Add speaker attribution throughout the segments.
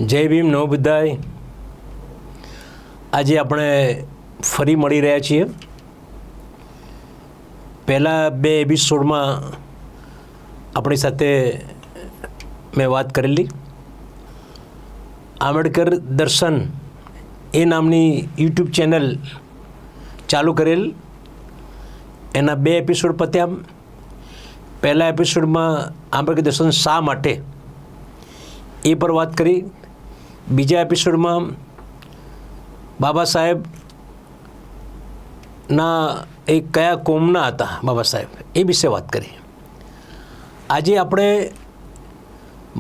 Speaker 1: જય ભીમ નવ બુદ્ધાય. આજે આપણે ફરી મળી રહ્યા છીએ. પહેલાં 2 એપિસોડમાં આપણી સાથે મેં વાત કરેલી. આંબેડકર દર્શન એ નામની યુટ્યુબ ચેનલ ચાલુ કરેલ. એના 2 એપિસોડ પત્યા. પહેલા એપિસોડમાં આંબેડકર દર્શન શા માટે એ પર વાત કરી. બીજા એપિસોડમાં બાબા સાહેબના એ કયા કોમના હતા બાબા સાહેબ એ વિશે વાત કરી. આજે આપણે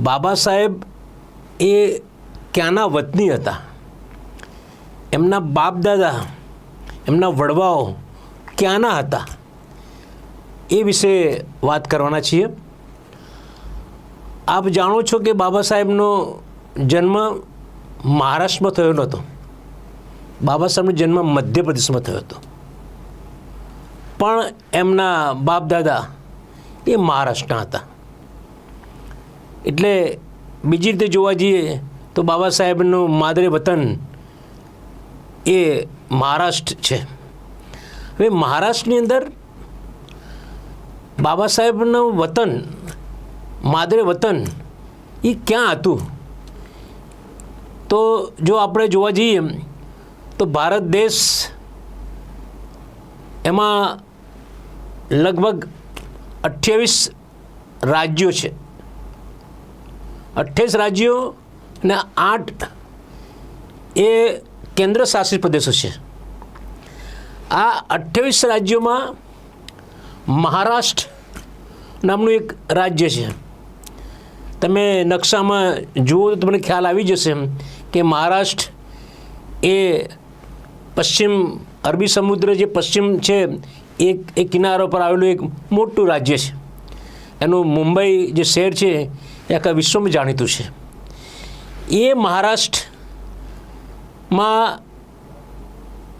Speaker 1: બાબા સાહેબ એ ક્યાંના વતની હતા, એમના બાપ દાદા, એમના વડવાઓ ક્યાંના હતા એ વિશે વાત કરવાના છીએ. આપ જાણો છો કે બાબા સાહેબનો જન્મ મહારાષ્ટ્રમાં થયો નહોતો. બાબા સાહેબનો જન્મ મધ્યપ્રદેશમાં થયો હતો, પણ એમના બાપ દાદા એ મહારાષ્ટ્રના હતા. એટલે બીજી રીતે જોવા જઈએ તો બાબા સાહેબનું માદરે વતન એ મહારાષ્ટ્ર છે. હવે મહારાષ્ટ્રની અંદર બાબા સાહેબનું વતન, માદરે વતન એ ક્યાં હતું? તો જો આપણે જોવા જઈએ તો ભારત દેશ એમાં લગભગ 28 રાજ્યો છે. 28 રાજ્યો અને 8 એ કેન્દ્ર શાસિત પ્રદેશો છે. આ 28 રાજ્યોમાં મહારાષ્ટ્ર નામનું એક રાજ્ય છે. તમે નકશામાં જુઓ તો તમને ખ્યાલ આવી જશે કે મહારાષ્ટ્ર એ પશ્ચિમ અરબી સમુદ્ર જે પશ્ચિમ છે એ કિનારો પર આવેલું એક મોટું રાજ્ય છે. એનું મુંબઈ જે શહેર છે એ આખા વિશ્વમાં જાણીતું છે. એ મહારાષ્ટ્રમાં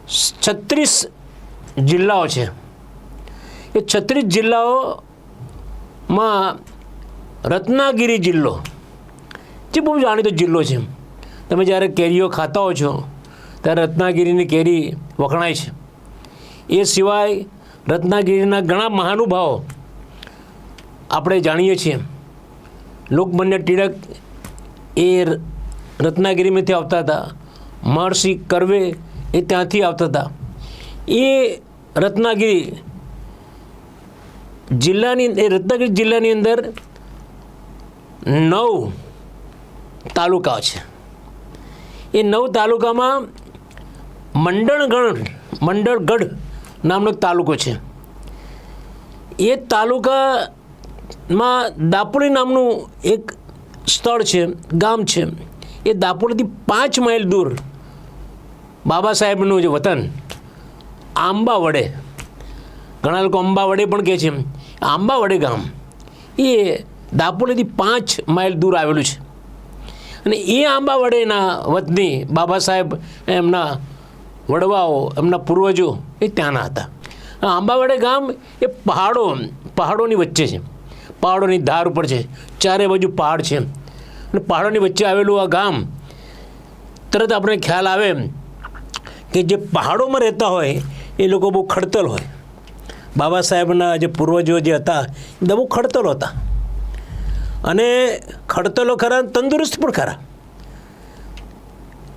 Speaker 1: 36 જિલ્લાઓ છે. એ 36 જિલ્લાઓમાં રત્નાગીરી જિલ્લો જે બહુ જાણીતો જિલ્લો છે. તમે જ્યારે કેરીઓ ખાતા હો છો ત્યારે રત્નાગીરીની કેરી વખણાય છે. એ સિવાય રત્નાગીરીના ઘણા મહાનુભાવો આપણે જાણીએ છીએ. લોકમાન્ય ટિળક એ રત્નાગીરીમાંથી આવતા હતા. મહર્ષિ કર્વે એ ત્યાંથી આવતા હતા. એ રત્નાગીરી જિલ્લાની અંદર 9 તાલુકા છે. એ 9 તાલુકામાં મંડળગઢ નામનો એક તાલુકો છે. એ તાલુકામાં દાપોલી નામનું એક સ્થળ છે, ગામ છે. એ દાપોલીથી 5 માઇલ દૂર બાબા સાહેબનું જે વતન આંબાવડે, ઘણા લોકો અંબાવડે પણ કહે છે, આંબાવડે ગામ એ દાપોલીથી 5 માઇલ દૂર આવેલું છે. અને એ આંબાવડેના વતની બાબા સાહેબ એમના વડવાઓ, એમના પૂર્વજો એ ત્યાંના હતા. આંબાવડે ગામ એ પહાડોની વચ્ચે છે, પહાડોની ધાર ઉપર છે. ચારે બાજુ પહાડ છે અને પહાડોની વચ્ચે આવેલું આ ગામ. તરત આપણે ખ્યાલ આવે કે જે પહાડોમાં રહેતા હોય એ લોકો બહુ ખડતલ હોય. બાબા સાહેબના જે પૂર્વજો જે હતા એ બહુ ખડતલો હતા. અને ખડતલો ખરા, તંદુરસ્ત પણ ખરા.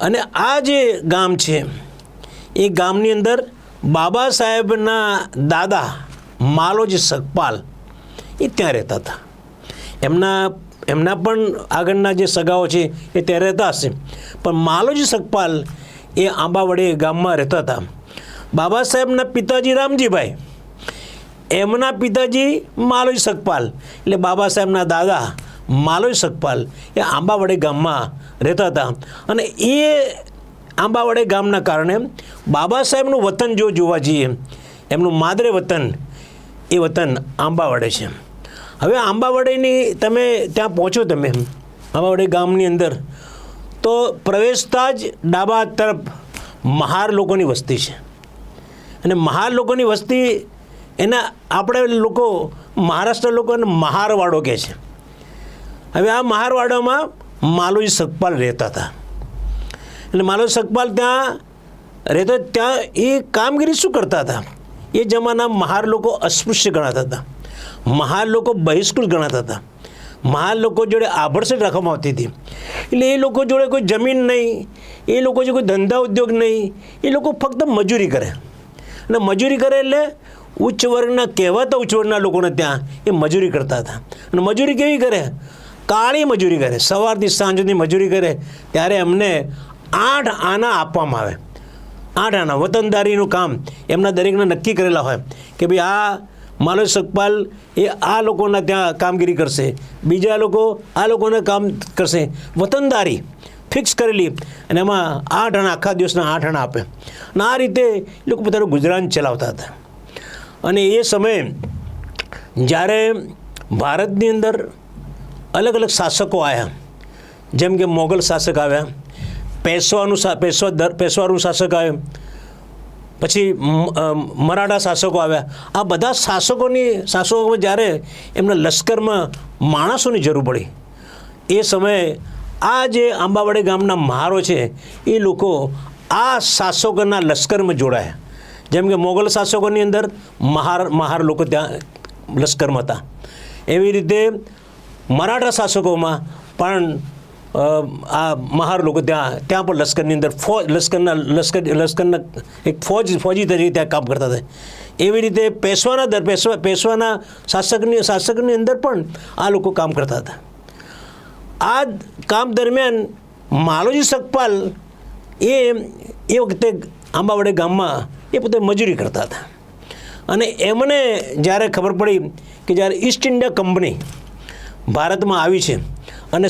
Speaker 1: અને આ જે ગામ છે એ ગામની અંદર બાબા સાહેબના દાદા માલોજી સગપાલ એ ત્યાં રહેતા હતા. એમના પણ આગળના જે સગાઓ છે એ ત્યાં રહેતા હશે, પણ માલોજી સગપાલ એ આંબાવડે ગામમાં રહેતા હતા. બાબા સાહેબના પિતાજી રામજીભાઈ, એમના પિતાજી માલોજી સગપાલ, એટલે બાબા સાહેબના દાદા માલોજી સગપાલ એ આંબાવડે ગામમાં રહેતા હતા. અને એ આંબાવડે ગામના કારણે બાબા સાહેબનું વતન જો જોવા જઈએ, એમનું માદરે વતન એ વતન આંબાવડે છે. હવે આંબાવડેની તમે ત્યાં પહોંચો, તમે આંબાવડે ગામની અંદર તો પ્રવેશતા જ ડાબા તરફ મહાર લોકોની વસ્તી છે. અને મહાર લોકોની વસ્તી એના આપણે લોકો મહારાષ્ટ્ર લોકોને મહારવાડો કહે છે. હવે આ મહારવાડામાં માલોજી સગપાલ રહેતા હતા. એટલે માલોજી સગપાલ ત્યાં રહેતા, ત્યાં એ કામગીરી શું કરતા હતા? એ જમાના મહાર લોકો અસ્પૃશ્ય ગણાતા હતા, મહાર લોકો બહિષ્કૃત ગણાતા હતા, મહાર લોકો જોડે આભડસેટ રાખવામાં આવતી હતી. એટલે એ લોકો જોડે કોઈ જમીન નહીં, એ લોકો જોડે કોઈ ધંધા ઉદ્યોગ નહીં, એ લોકો ફક્ત મજૂરી કરે. અને મજૂરી કરે એટલે ઉચ્ચ વર્ગના કહેવાતા ઉચ્ચ વર્ગના લોકોને ત્યાં એ મજૂરી કરતા હતા. અને મજૂરી કેવી કરે? કાળી મજૂરી કરે. સવારથી સાંજ સુધી મજૂરી કરે. ત્યારે એમને 8 આના આપવામાં આવે. 8 આના વતનદારીનું કામ એમના દરેકને નક્કી કરેલા હોય કે ભાઈ આ માલોજી સગપાલ એ આ લોકોના ત્યાં કામગીરી કરશે, બીજા લોકો આ લોકોને કામ કરશે. વતનદારી ફિક્સ કરેલી, અને એમાં 8 આના, આખા દિવસના 8 આના આપે. અને આ રીતે એ લોકો પોતાનું ગુજરાન ચલાવતા હતા. અને એ સમયે જ્યારે ભારતની અંદર અલગ અલગ શાસકો આવ્યા, જેમ કે મોગલ શાસક આવ્યા, પેશવાનું શાસક આવ્યું, પછી મરાઠા શાસકો આવ્યા. આ બધા શાસકોમાં જ્યારે એમના લશ્કરમાં માણસોની જરૂર પડી, એ સમયે આ જે આંબાવાડી ગામના મહારો છે એ લોકો આ શાસકોના લશ્કરમાં જોડાયા. જેમ કે મોગલ શાસકોની અંદર મહાર લોકો ત્યાં લશ્કરમાં હતા, એવી રીતે મરાઠા શાસકોમાં પણ આ મહાર લોકો ત્યાં પણ લશ્કરની અંદર લશ્કરના એક ફોજી તરીકે ત્યાં કામ કરતા હતા. એવી રીતે પેશવાના શાસકની અંદર પણ આ લોકો કામ કરતા હતા. આ કામ દરમિયાન માલોજી સગપાલ એ વખતે આંબાવાડી ગામમાં એ પોતે મજૂરી કરતા હતા. અને એમને જ્યારે ખબર પડી કે જ્યારે ઈસ્ટ ઇન્ડિયા કંપની ભારતમાં આવી છે અને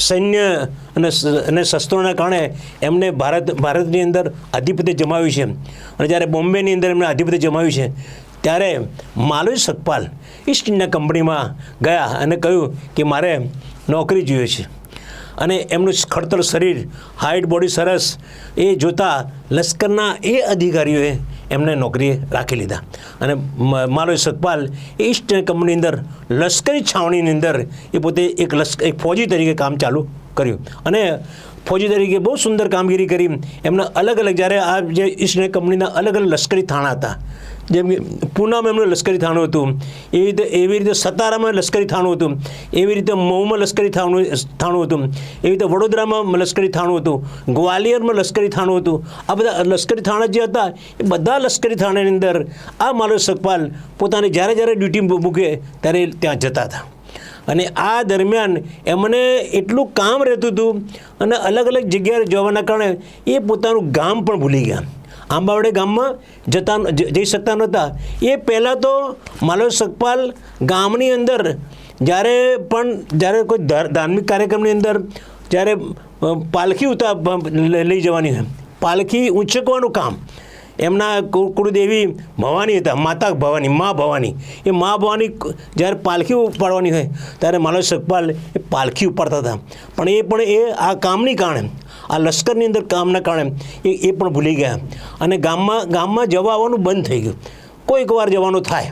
Speaker 1: સૈન્ય અને શસ્ત્રોના કારણે એમને ભારતની અંદર આધિપત્ય જમાવ્યું છે, અને જ્યારે બોમ્બેની અંદર એમને આધિપત્ય જમાવ્યું છે, ત્યારે માલોજી સગપાલ ઈસ્ટ ઇન્ડિયા કંપનીમાં ગયા અને કહ્યું કે મારે નોકરી જોઈએ છે. અને એમનું ખડતલ શરીર, હાઇટ, બોડી સરસ એ જોતાં લશ્કરના એ અધિકારીઓએ એમને નોકરીએ રાખી લીધા. અને માલોજી સગપાલ એ ઈસ્ટ ઇન્ડિયા કંપનીની અંદર લશ્કરી છાવણીની અંદર એ પોતે એક ફોજી તરીકે કામ ચાલુ કર્યું. અને ફોજી તરીકે બહુ સુંદર કામગીરી કરી. એમના અલગ અલગ, જ્યારે આ જે ઈસ્ટ ઇન્ડિયા કંપનીના અલગ અલગ લશ્કરી થાણા હતા, જેમ કે પૂનામાં એમનું લશ્કરી થાણું હતું, એવી રીતે સતારામાં લશ્કરી થાણું હતું, એવી રીતે મહુમાં લશ્કરી થાણું હતું, એવી રીતે વડોદરામાં લશ્કરી થાણું હતું, ગ્વાલિયરમાં લશ્કરી થાણું હતું. આ બધા લશ્કરી થાણા જે હતા એ બધા લશ્કરી થાણાની અંદર આ માલોજી સગપાલ પોતાની જ્યારે ડ્યુટી મૂકે ત્યારે ત્યાં જતા હતા. અને આ દરમિયાન એમને એટલું કામ રહેતું હતું અને અલગ અલગ જગ્યાએ જવાના કારણે એ પોતાનું ગામ પણ ભૂલી ગયા. આંબાવાડી ગામમાં જઈ શકતા નહોતા. એ પહેલાં તો માલોજી સગપાલ ગામની અંદર જ્યારે કોઈ ધાર્મિક કાર્યક્રમની અંદર જ્યારે પાલખી લઈ જવાની હોય, પાલખી ઊંચકવાનું કામ એમના કુળદેવી ભવાની હતા, માતા ભવાની, મા ભવાની. એ મા ભવાની જ્યારે પાલખી ઉપાડવાની હોય ત્યારે માલોજી સગપાલ એ પાલખી ઉપાડતા હતા. પણ એ આ કામની કારણે, આ લશ્કરની અંદર કામના કારણે એ પણ ભૂલી ગયા. અને ગામમાં જવા આવવાનું બંધ થઈ ગયું. કોઈક વાર જવાનું થાય.